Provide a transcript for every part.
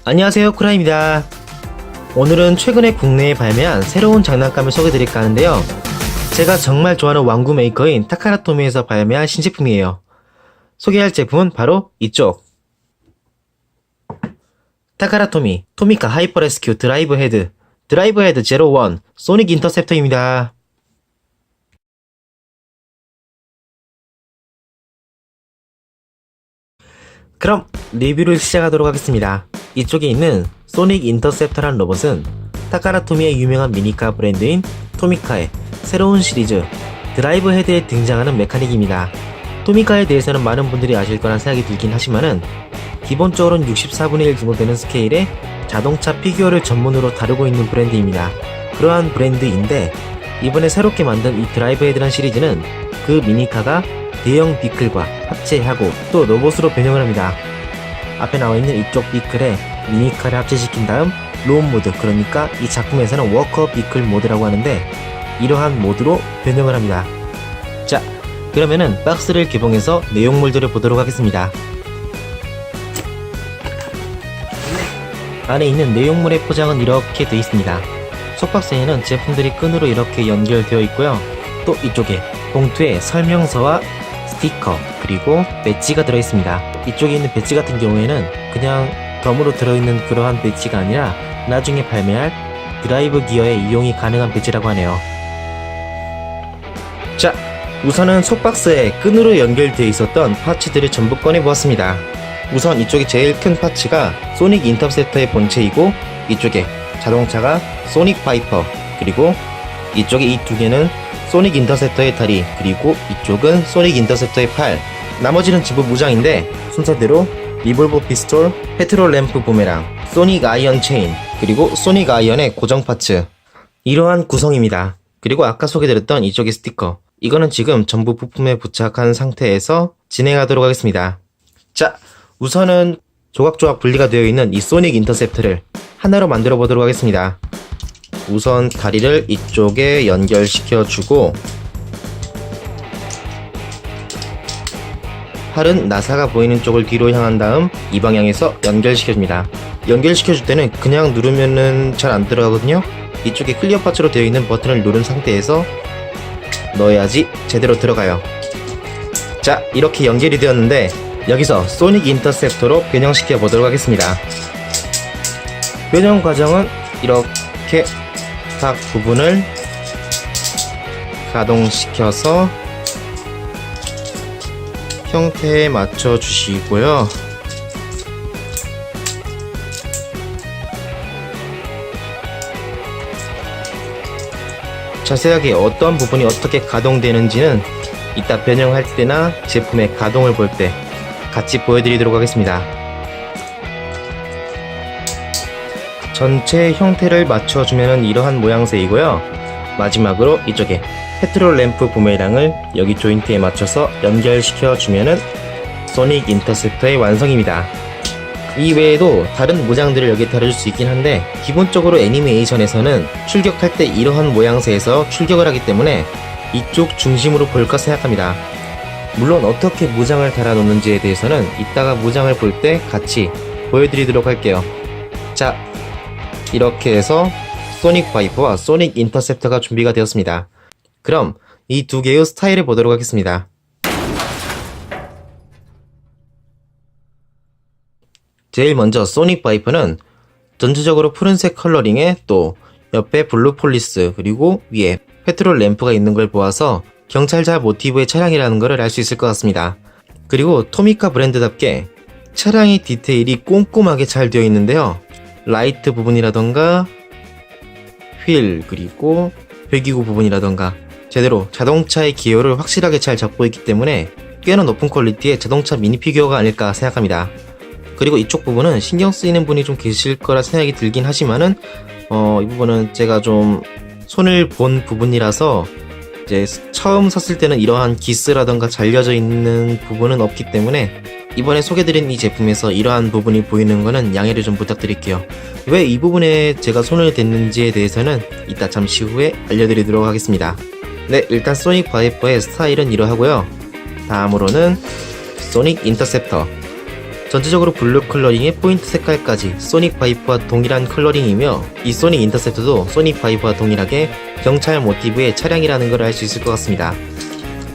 안녕하세요, 쿠라입니다. 오늘은 최근에 국내에 발매한 새로운 장난감을 소개해드릴까 하는데요. 제가 정말 좋아하는 왕구 메이커인 타카라토미에서 발매한 신제품이에요. 소개할 제품은 바로 이쪽 타카라토미 토미카 하이퍼 레스큐 드라이브 헤드 01 소닉 인터셉터입니다. 그럼 리뷰를 시작하도록 하겠습니다. 이쪽에 있는 소닉 인터셉터란 로봇은 타카라토미의 유명한 미니카 브랜드인 토미카의 새로운 시리즈 드라이브 헤드에 등장하는 메카닉입니다. 토미카에 대해서는 많은 분들이 아실 거란 생각이 들긴 하지만은 기본적으로는 64분의 1 정도 되는 스케일의 자동차 피규어를 전문으로 다루고 있는 브랜드입니다. 그러한 브랜드인데 이번에 새롭게 만든 이 드라이브 헤드란 시리즈는 그 미니카가 대형 비클과 합체하고 또 로봇으로 변형을 합니다. 앞에 나와있는 이쪽 비클에 미니카를 합체시킨 다음 로운 모드, 그러니까 이 작품에서는 워커 비클 모드라고 하는데 이러한 모드로 변형을 합니다. 자, 그러면은 박스를 개봉해서 내용물들을 보도록 하겠습니다. 안에 있는 내용물의 포장은 이렇게 되어 있습니다. 속박스에는 제품들이 끈으로 이렇게 연결되어 있고요. 또 이쪽에 봉투에 설명서와 스티커 그리고 배지가 들어있습니다. 이쪽에 있는 배지 같은 경우에는 그냥 덤으로 들어있는 그러한 배지가 아니라 나중에 발매할 드라이브 기어에 이용이 가능한 배지라고 하네요. 자, 우선은 속박스에 끈으로 연결되어 있었던 파츠들을 전부 꺼내보았습니다. 우선 이쪽이 제일 큰 파츠가 소닉 인터셉터의 본체이고 이쪽에 자동차가 소닉 파이퍼, 그리고 이쪽에 이 두 개는 소닉 인터셉터의 다리, 그리고 이쪽은 소닉 인터셉터의 팔, 나머지는 전부 무장인데 순서대로 리볼버 피스톨, 페트롤 램프 부메랑, 소닉 아이언 체인, 그리고 소닉 아이언의 고정 파츠, 이러한 구성입니다. 그리고 아까 소개드렸던 이쪽의 스티커, 이거는 지금 전부 부품에 부착한 상태에서 진행하도록 하겠습니다. 자, 우선은 조각조각 분리가 되어 있는 이 소닉 인터셉터를 하나로 만들어 보도록 하겠습니다. 우선 다리를 이쪽에 연결시켜주고 팔은 나사가 보이는 쪽을 뒤로 향한 다음 이 방향에서 연결시켜줍니다. 연결시켜줄 때는 그냥 누르면은 잘 안 들어가거든요. 이쪽에 클리어 파츠로 되어 있는 버튼을 누른 상태에서 넣어야지 제대로 들어가요. 자, 이렇게 연결이 되었는데 여기서 소닉 인터셉터로 변형시켜 보도록 하겠습니다. 변형 과정은 이렇게 각 부분을 가동시켜서 형태에 맞춰 주시고요. 자세하게 어떤 부분이 어떻게 가동되는지는 이따 변형할 때나 제품의 가동을 볼 때 같이 보여드리도록 하겠습니다. 전체 형태를 맞춰주면 이러한 모양새이고요. 마지막으로 이쪽에 페트롤 램프 부메랑을 여기 조인트에 맞춰서 연결시켜주면 소닉 인터셉터의 완성입니다. 이 외에도 다른 모장들을 여기에 달아줄 수 있긴 한데 기본적으로 애니메이션에서는 출격할 때 이러한 모양새에서 출격을 하기 때문에 이쪽 중심으로 볼까 생각합니다. 물론 어떻게 무장을 달아놓는지에 대해서는 이따가 무장을 볼 때 같이 보여드리도록 할게요. 자, 이렇게 해서 소닉 파이퍼와 소닉 인터셉터가 준비가 되었습니다. 그럼 이 두 개의 스타일을 보도록 하겠습니다. 제일 먼저 소닉 파이퍼는 전체적으로 푸른색 컬러링에 또 옆에 블루 폴리스 그리고 위에 페트롤 램프가 있는 걸 보아서 경찰차 모티브의 차량이라는 것을 알 수 있을 것 같습니다. 그리고 토미카 브랜드답게 차량의 디테일이 꼼꼼하게 잘 되어 있는데요. 라이트 부분이라던가 휠 그리고 배기구 부분이라던가 제대로 자동차의 기어를 확실하게 잘 잡고 있기 때문에 꽤나 높은 퀄리티의 자동차 미니 피규어가 아닐까 생각합니다. 그리고 이쪽 부분은 신경 쓰이는 분이 좀 계실 거라 생각이 들긴 하지만은 이 부분은 제가 좀 손을 본 부분이라서 이제 처음 샀을 때는 이러한 기스라던가 잘려져 있는 부분은 없기 때문에 이번에 소개드린 이 제품에서 이러한 부분이 보이는 거는 양해를 좀 부탁드릴게요. 왜 이 부분에 제가 손을 댔는지에 대해서는 이따 잠시 후에 알려드리도록 하겠습니다. 네, 일단 소닉 파이퍼의 스타일은 이러하고요. 다음으로는 소닉 인터셉터. 전체적으로 블루 컬러링의 포인트 색깔까지 소닉 바이퍼와 동일한 컬러링이며 이 소닉 인터셉터도 소닉 바이퍼와 동일하게 경찰 모티브의 차량이라는 걸 알 수 있을 것 같습니다.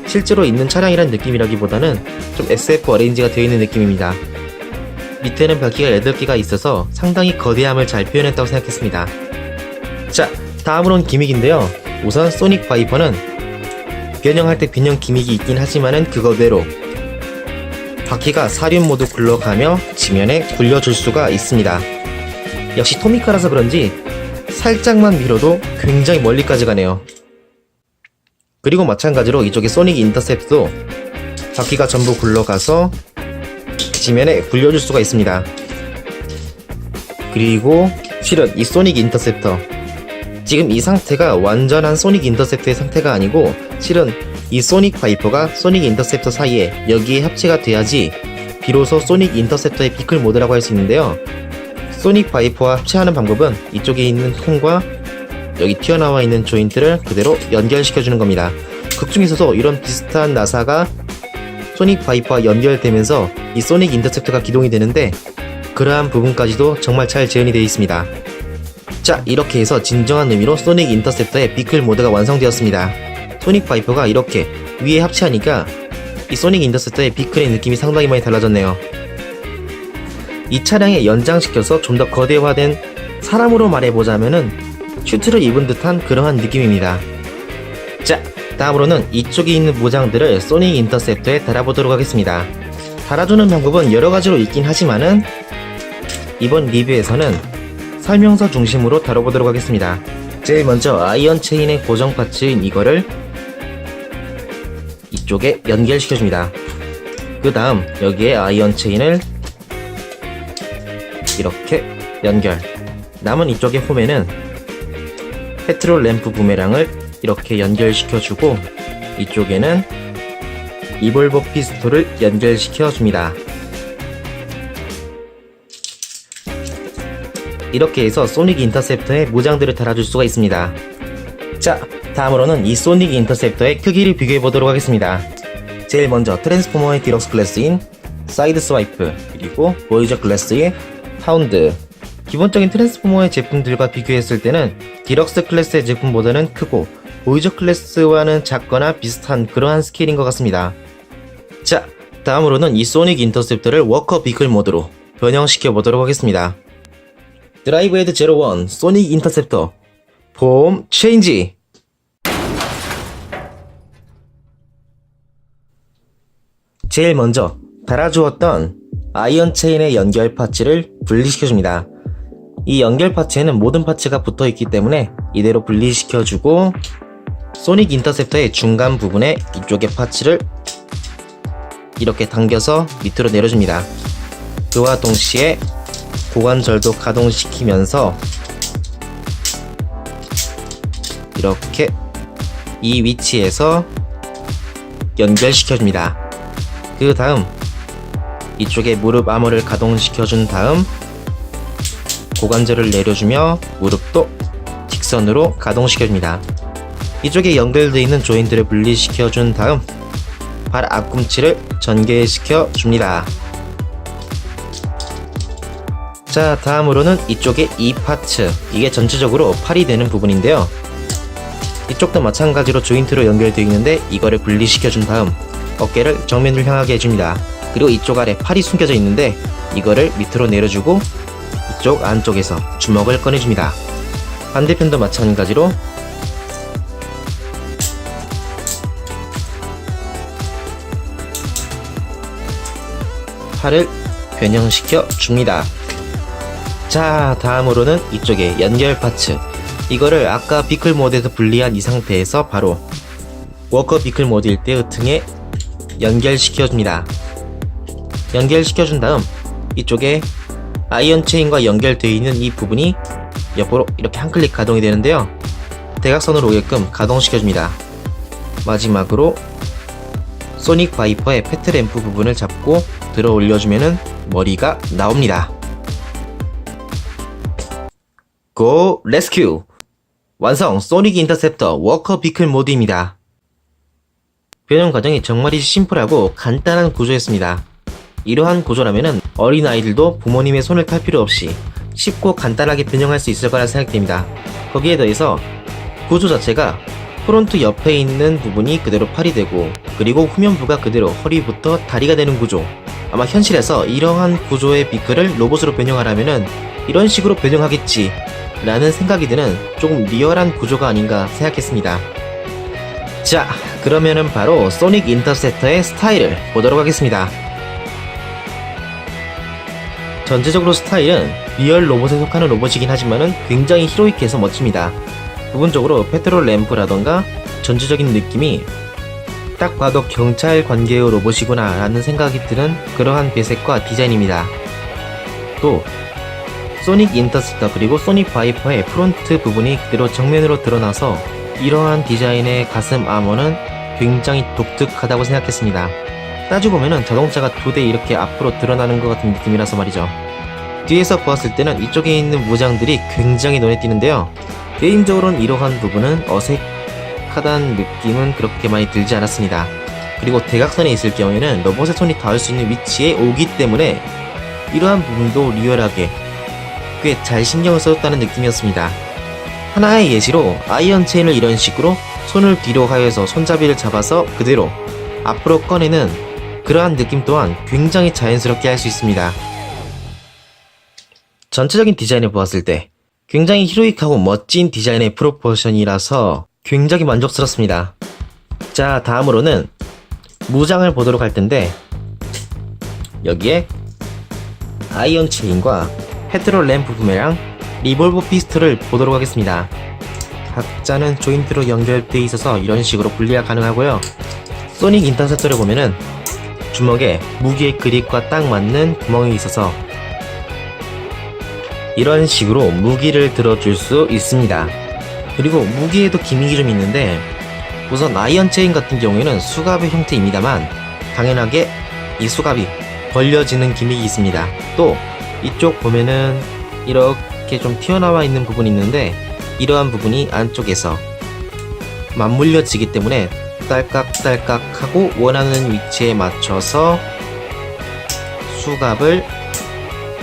실제로 있는 차량이란 느낌이라기보다는 좀 SF 어레인지가 되어 있는 느낌입니다. 밑에는 바퀴가 8개가 있어서 상당히 거대함을 잘 표현했다고 생각했습니다. 자, 다음으론 기믹인데요. 우선 소닉 바이퍼는 변형할 때 변형 기믹이 있긴 하지만은 그거대로 바퀴가 사륜 모드 굴러가며 지면에 굴려줄 수가 있습니다. 역시 토미카라서 그런지 살짝만 밀어도 굉장히 멀리까지 가네요. 그리고 마찬가지로 이쪽에 소닉 인터셉트도 바퀴가 전부 굴러가서 지면에 굴려줄 수가 있습니다. 그리고 실은 이 소닉 인터셉터, 지금 이 상태가 완전한 소닉 인터셉터의 상태가 아니고 실은 이 소닉 바이퍼가 소닉 인터셉터 사이에 여기에 합체가 돼야지 비로소 소닉 인터셉터의 비클 모드라고 할 수 있는데요. 소닉 바이퍼와 합체하는 방법은 이쪽에 있는 통과 여기 튀어나와 있는 조인트를 그대로 연결시켜주는 겁니다. 극 중에서도 이런 비슷한 나사가 소닉 바이퍼와 연결되면서 이 소닉 인터셉터가 기동이 되는데 그러한 부분까지도 정말 잘 재현이 되어 있습니다. 자, 이렇게 해서 진정한 의미로 소닉 인터셉터의 비클 모드가 완성되었습니다. 소닉 바이퍼가 이렇게 위에 합체하니까 이 소닉 인터셉터의 비클의 느낌이 상당히 많이 달라졌네요. 이 차량에 연장시켜서 좀 더 거대화된 사람으로 말해보자면은 슈트를 입은 듯한 그러한 느낌입니다. 자, 다음으로는 이쪽에 있는 모장들을 소닉 인터셉터에 달아보도록 하겠습니다. 달아주는 방법은 여러가지로 있긴 하지만은 이번 리뷰에서는 설명서 중심으로 다뤄보도록 하겠습니다. 제일 먼저 아이언 체인의 고정 파츠인 이거를 이쪽에 연결시켜줍니다. 그 다음 여기에 아이언 체인을 이렇게 연결. 남은 이쪽의 홈에는 페트롤 램프 부메랑을 이렇게 연결시켜주고 이쪽에는 이볼버 피스톨을 연결시켜줍니다. 이렇게 해서 소닉 인터셉터에 모장들을 달아줄 수가 있습니다. 자, 다음으로는 이 소닉 인터셉터의 크기를 비교해보도록 하겠습니다. 제일 먼저 트랜스포머의 디럭스 클래스인 사이드 스와이프, 그리고 보이저 클래스의 파운드. 기본적인 트랜스포머의 제품들과 비교했을 때는 디럭스 클래스의 제품보다는 크고 보이저 클래스와는 작거나 비슷한 그러한 스케일인 것 같습니다. 자, 다음으로는 이 소닉 인터셉터를 워커 비클 모드로 변형시켜 보도록 하겠습니다. 드라이브 헤드 01 소닉 인터셉터 폼 체인지. 제일 먼저 달아주었던 아이언 체인의 연결 파츠를 분리시켜줍니다. 이 연결 파츠에는 모든 파츠가 붙어있기 때문에 이대로 분리시켜주고 소닉 인터셉터의 중간 부분에 이쪽의 파츠를 이렇게 당겨서 밑으로 내려줍니다. 그와 동시에 고관절도 가동시키면서 이렇게 이 위치에서 연결시켜줍니다. 그 다음 이쪽에 무릎 아머를 가동시켜준 다음 고관절을 내려주며 무릎도 직선으로 가동시켜줍니다. 이쪽에 연결되어 있는 조인트를 분리시켜준 다음 발 앞꿈치를 전개시켜줍니다. 자, 다음으로는 이쪽에 이 파츠, 이게 전체적으로 팔이 되는 부분인데요. 이쪽도 마찬가지로 조인트로 연결되어 있는데 이거를 분리시켜준 다음 어깨를 정면을 향하게 해줍니다. 그리고 이쪽 아래 팔이 숨겨져 있는데 이거를 밑으로 내려주고 이쪽 안쪽에서 주먹을 꺼내줍니다. 반대편도 마찬가지로 팔을 변형시켜 줍니다. 자, 다음으로는 이쪽에 연결 파츠, 이거를 아까 비클 모드에서 분리한 이 상태에서 바로 워커 비클 모드일 때 으퉁에 연결시켜줍니다. 연결시켜준 다음 이쪽에 아이언 체인과 연결되어 있는 이 부분이 옆으로 이렇게 한 클릭 가동이 되는데요. 대각선으로 오게끔 가동시켜줍니다. 마지막으로 소닉 바이퍼의 페트램프 부분을 잡고 들어 올려주면은 머리가 나옵니다. 고 레스큐! 완성! 소닉 인터셉터 워커 비클 모드입니다. 변형 과정이 정말이지 심플하고 간단한 구조였습니다. 이러한 구조라면은 어린아이들도 부모님의 손을 탈 필요 없이 쉽고 간단하게 변형할 수 있을 거라 생각됩니다. 거기에 더해서 구조 자체가 프론트 옆에 있는 부분이 그대로 팔이 되고, 그리고 후면부가 그대로 허리부터 다리가 되는 구조. 아마 현실에서 이러한 구조의 비크를 로봇으로 변형하려면은 이런 식으로 변형하겠지 라는 생각이 드는 조금 리얼한 구조가 아닌가 생각했습니다. 자, 그러면은 바로 소닉 인터셉터의 스타일을 보도록 하겠습니다. 전체적으로 스타일은 리얼 로봇에 속하는 로봇이긴 하지만은 굉장히 히로이크해서 멋집니다. 부분적으로 페트롤 램프라던가 전체적인 느낌이 딱 봐도 경찰 관계의 로봇이구나 라는 생각이 드는 그러한 배색과 디자인입니다. 또 소닉 인터셉터 그리고 소닉 바이퍼의 프론트 부분이 그대로 정면으로 드러나서 이러한 디자인의 가슴 아머는 굉장히 독특하다고 생각했습니다. 따져보면은 자동차가 두 대 이렇게 앞으로 드러나는 것 같은 느낌이라서 말이죠. 뒤에서 보았을 때는 이쪽에 있는 무장들이 굉장히 눈에 띄는데요. 개인적으로는 이러한 부분은 어색하다는 느낌은 그렇게 많이 들지 않았습니다. 그리고 대각선에 있을 경우에는 로봇의 손이 닿을 수 있는 위치에 오기 때문에 이러한 부분도 리얼하게 꽤 잘 신경을 써줬다는 느낌이었습니다. 하나의 예시로 아이언 체인을 이런 식으로 손을 뒤로 하여서 손잡이를 잡아서 그대로 앞으로 꺼내는 그러한 느낌 또한 굉장히 자연스럽게 할 수 있습니다. 전체적인 디자인을 보았을 때 굉장히 히로이크하고 멋진 디자인의 프로포션이라서 굉장히 만족스럽습니다. 자, 다음으로는 무장을 보도록 할 텐데, 여기에 아이언 체인과 페트롤 램프 부메랑 리볼버 피스톨을 보도록 하겠습니다. 각자는 조인트로 연결되어 있어서 이런 식으로 분리가 가능하고요. 소닉 인터셉터를 보면은 주먹에 무기의 그립과 딱 맞는 구멍이 있어서 이런 식으로 무기를 들어줄 수 있습니다. 그리고 무기에도 기믹이 좀 있는데, 우선 아이언 체인 같은 경우에는 수갑의 형태입니다만 당연하게 이 수갑이 벌려지는 기믹이 있습니다. 또 이쪽 보면은 이렇게 좀 튀어나와 있는 부분이 있는데, 이러한 부분이 안쪽에서 맞물려지기 때문에 딸깍딸깍 하고 원하는 위치에 맞춰서 수갑을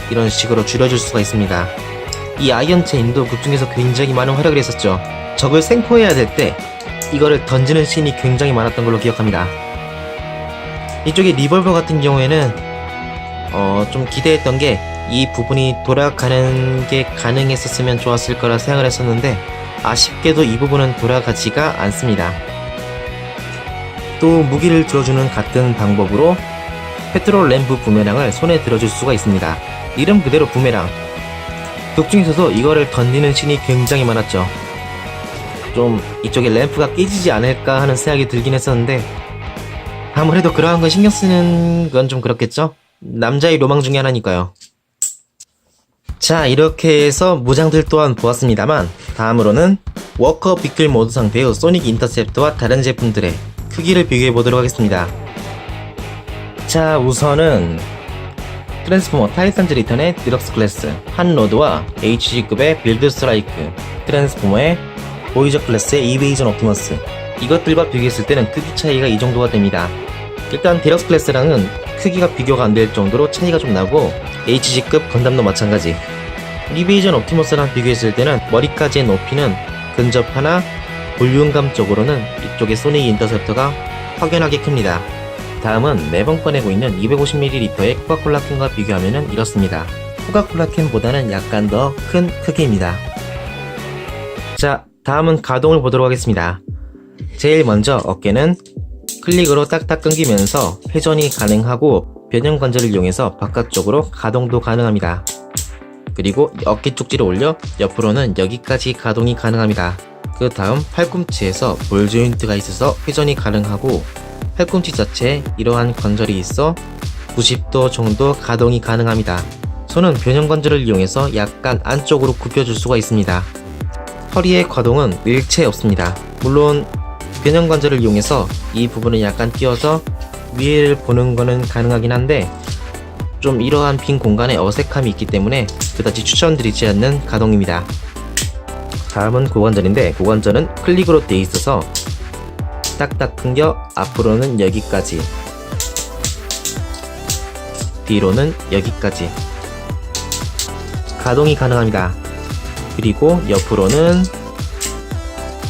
이런 식으로 줄여줄 수가 있습니다. 이 아이언 체인도 극중에서 굉장히 많은 활약을 했었죠. 적을 생포해야 될 때 이거를 던지는 씬이 굉장히 많았던 걸로 기억합니다. 이쪽에 리볼버 같은 경우에는 좀 기대했던 게 이 부분이 돌아가는 게 가능했었으면 좋았을 거라 생각을 했었는데, 아쉽게도 이 부분은 돌아가지가 않습니다. 또 무기를 들어주는 같은 방법으로 페트롤 램프 부메랑을 손에 들어줄 수가 있습니다. 이름 그대로 부메랑. 극중에서도 이거를 던지는 씬이 굉장히 많았죠. 좀 이쪽에 램프가 깨지지 않을까 하는 생각이 들긴 했었는데, 아무래도 그러한 건 신경 쓰는 건 좀 그렇겠죠? 남자의 로망 중에 하나니까요. 자, 이렇게 해서 무장들 또한 보았습니다만, 다음으로는 워커 비클 모드 상태의 소닉 인터셉터와 다른 제품들의 크기를 비교해 보도록 하겠습니다. 자, 우선은 트랜스포머 타이탄즈 리턴의 디럭스 클래스 한로드와 HG급의 빌드 스트라이크, 트랜스포머의 보이저 클래스의 이베이전 옵티머스, 이것들과 비교했을 때는 크기 차이가 이 정도가 됩니다. 일단 디럭스 클래스랑은 크기가 비교가 안 될 정도로 차이가 좀 나고, HG급 건담도 마찬가지. 이베이전 옵티머스랑 비교했을 때는 머리까지의 높이는 근접하나 볼륨감적으로는 이쪽의 소닉 인터셉터가 확연하게 큽니다. 다음은 매번 꺼내고 있는 250ml의 코카콜라 캔과 비교하면 이렇습니다. 코카콜라 캔보다는 약간 더 큰 크기입니다. 자, 다음은 가동을 보도록 하겠습니다. 제일 먼저 어깨는 클릭으로 딱딱 끊기면서 회전이 가능하고 변형 관절을 이용해서 바깥쪽으로 가동도 가능합니다. 그리고 어깨 쪽지를 올려 옆으로는 여기까지 가동이 가능합니다. 그 다음 팔꿈치에서 볼 조인트가 있어서 회전이 가능하고, 팔꿈치 자체에 이러한 관절이 있어 90도 정도 가동이 가능합니다. 손은 변형 관절을 이용해서 약간 안쪽으로 굽혀줄 수가 있습니다. 허리의 가동은 일체 없습니다. 물론 변형 관절을 이용해서 이 부분을 약간 띄워서 위를 보는 거는 가능하긴 한데, 좀 이러한 빈 공간에 어색함이 있기 때문에 그다지 추천드리지 않는 가동입니다. 다음은 고관절인데, 고관절은 클릭으로 되어 있어서 딱딱 끊겨 앞으로는 여기까지, 뒤로는 여기까지 가동이 가능합니다. 그리고 옆으로는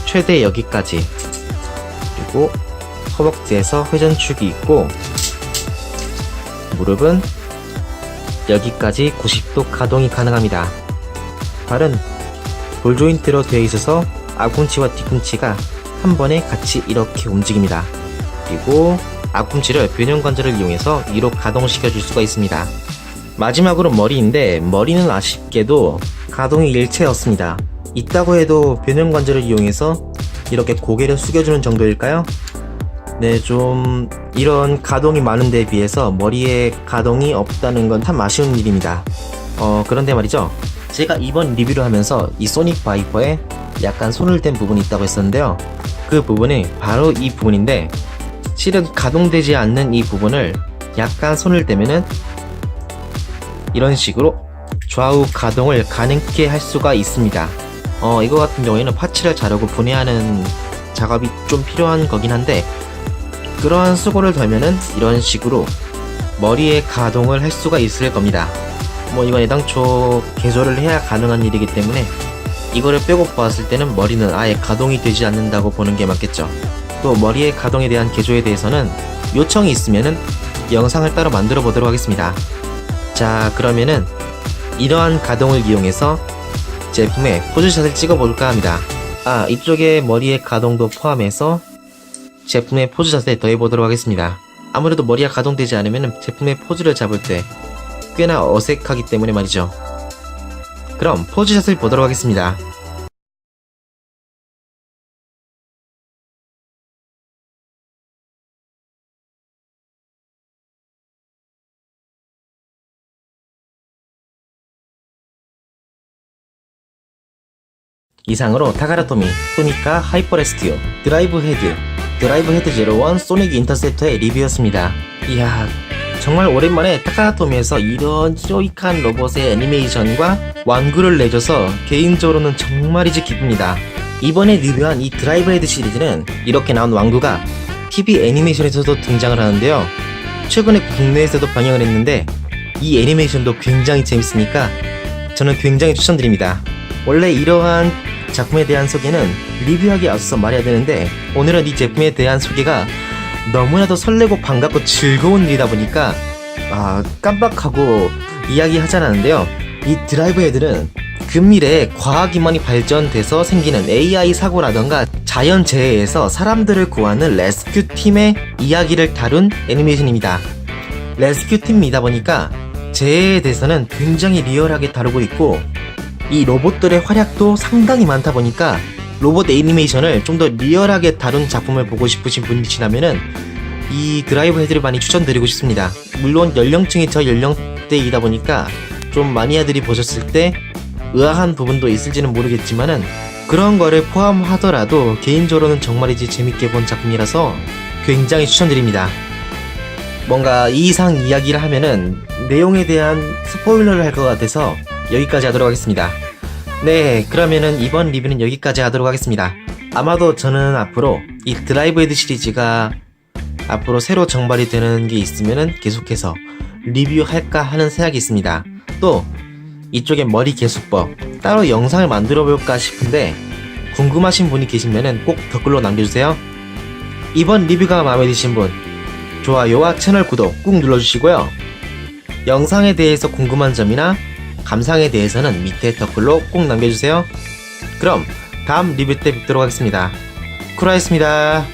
최대 여기까지, 그리고 허벅지에서 회전축이 있고 무릎은 여기까지 90도 가동이 가능합니다. 발은 볼 조인트로 되어 있어서 앞꿈치와 뒤꿈치가 한 번에 같이 이렇게 움직입니다. 그리고 앞꿈치를 변형 관절을 이용해서 위로 가동시켜 줄 수가 있습니다. 마지막으로 머리인데, 머리는 아쉽게도 가동이 일체였습니다. 있다고 해도 변형 관절을 이용해서 이렇게 고개를 숙여주는 정도일까요? 네, 좀 이런 가동이 많은 데에 비해서 머리에 가동이 없다는 건 참 아쉬운 일입니다. 그런데 말이죠, 제가 이번 리뷰를 하면서 이 소닉 바이퍼에 약간 손을 댄 부분이 있다고 했었는데요. 그 부분이 바로 이 부분인데, 실은 가동되지 않는 이 부분을 약간 손을 대면은 이런 식으로 좌우 가동을 가능케 할 수가 있습니다. 이거 같은 경우에는 파츠를 자르고 분해하는 작업이 좀 필요한 거긴 한데, 그러한 수고를 덜면은 이런 식으로 머리에 가동을 할 수가 있을 겁니다. 이건 애당초 개조를 해야 가능한 일이기 때문에 이거를 빼고 보았을 때는 머리는 아예 가동이 되지 않는다고 보는 게 맞겠죠. 또 머리의 가동에 대한 개조에 대해서는 요청이 있으면은 영상을 따로 만들어 보도록 하겠습니다. 자, 그러면은 이러한 가동을 이용해서 제품의 포즈샷을 찍어 볼까 합니다. 이쪽에 머리의 가동도 포함해서 제품의 포즈샷에 더해 보도록 하겠습니다. 아무래도 머리가 가동되지 않으면 제품의 포즈를 잡을 때 꽤나 어색하기 때문에 말이죠. 그럼 포즈샷을 보도록 하겠습니다. 이상으로 타가라토미, 토니카 하이퍼 레스큐, 드라이브 헤드 01 소닉 인터셉터의 리뷰였습니다. 이야, 정말 오랜만에 타카라토미에서 이런 히로이칸 로봇의 애니메이션과 완구를 내줘서 개인적으로는 정말이지 기쁩니다. 이번에 리뷰한 이 드라이브 헤드 시리즈는 이렇게 나온 완구가 TV 애니메이션에서도 등장을 하는데요. 최근에 국내에서도 방영을 했는데 이 애니메이션도 굉장히 재밌으니까 저는 굉장히 추천드립니다. 원래 이러한 작품에 대한 소개는 리뷰하기 앞서서 말해야 되는데, 오늘은 이 제품에 대한 소개가 너무나도 설레고 반갑고 즐거운 일이다 보니까 깜빡하고 이야기하지 않았는데요. 이 드라이브 헤드는 근미래에 과학이 많이 발전돼서 생기는 AI 사고라던가 자연재해에서 사람들을 구하는 레스큐 팀의 이야기를 다룬 애니메이션입니다. 레스큐 팀이다 보니까 재해에 대해서는 굉장히 리얼하게 다루고 있고, 이 로봇들의 활약도 상당히 많다 보니까 로봇 애니메이션을 좀 더 리얼하게 다룬 작품을 보고 싶으신 분이시라면은 이 드라이브 헤드를 많이 추천드리고 싶습니다. 물론 연령층이 저 연령대이다 보니까 좀 마니아들이 보셨을 때 의아한 부분도 있을지는 모르겠지만은 그런 거를 포함하더라도 개인적으로는 정말이지 재밌게 본 작품이라서 굉장히 추천드립니다. 뭔가 이 이상 이야기를 하면은 내용에 대한 스포일러를 할 것 같아서 여기까지 하도록 하겠습니다. 네, 그러면은 이번 리뷰는 여기까지 하도록 하겠습니다. 아마도 저는 앞으로 이 드라이브 헤드 시리즈가 앞으로 새로 정발이 되는 게 있으면은 계속해서 리뷰할까 하는 생각이 있습니다. 또 이쪽에 머리 개수법 따로 영상을 만들어 볼까 싶은데 궁금하신 분이 계시면은 꼭 댓글로 남겨주세요. 이번 리뷰가 마음에 드신 분 좋아요와 채널 구독 꾹 눌러주시고요. 영상에 대해서 궁금한 점이나 감상에 대해서는 밑에 댓글로 꼭 남겨주세요. 그럼 다음 리뷰 때 뵙도록 하겠습니다. 쿠라였습니다.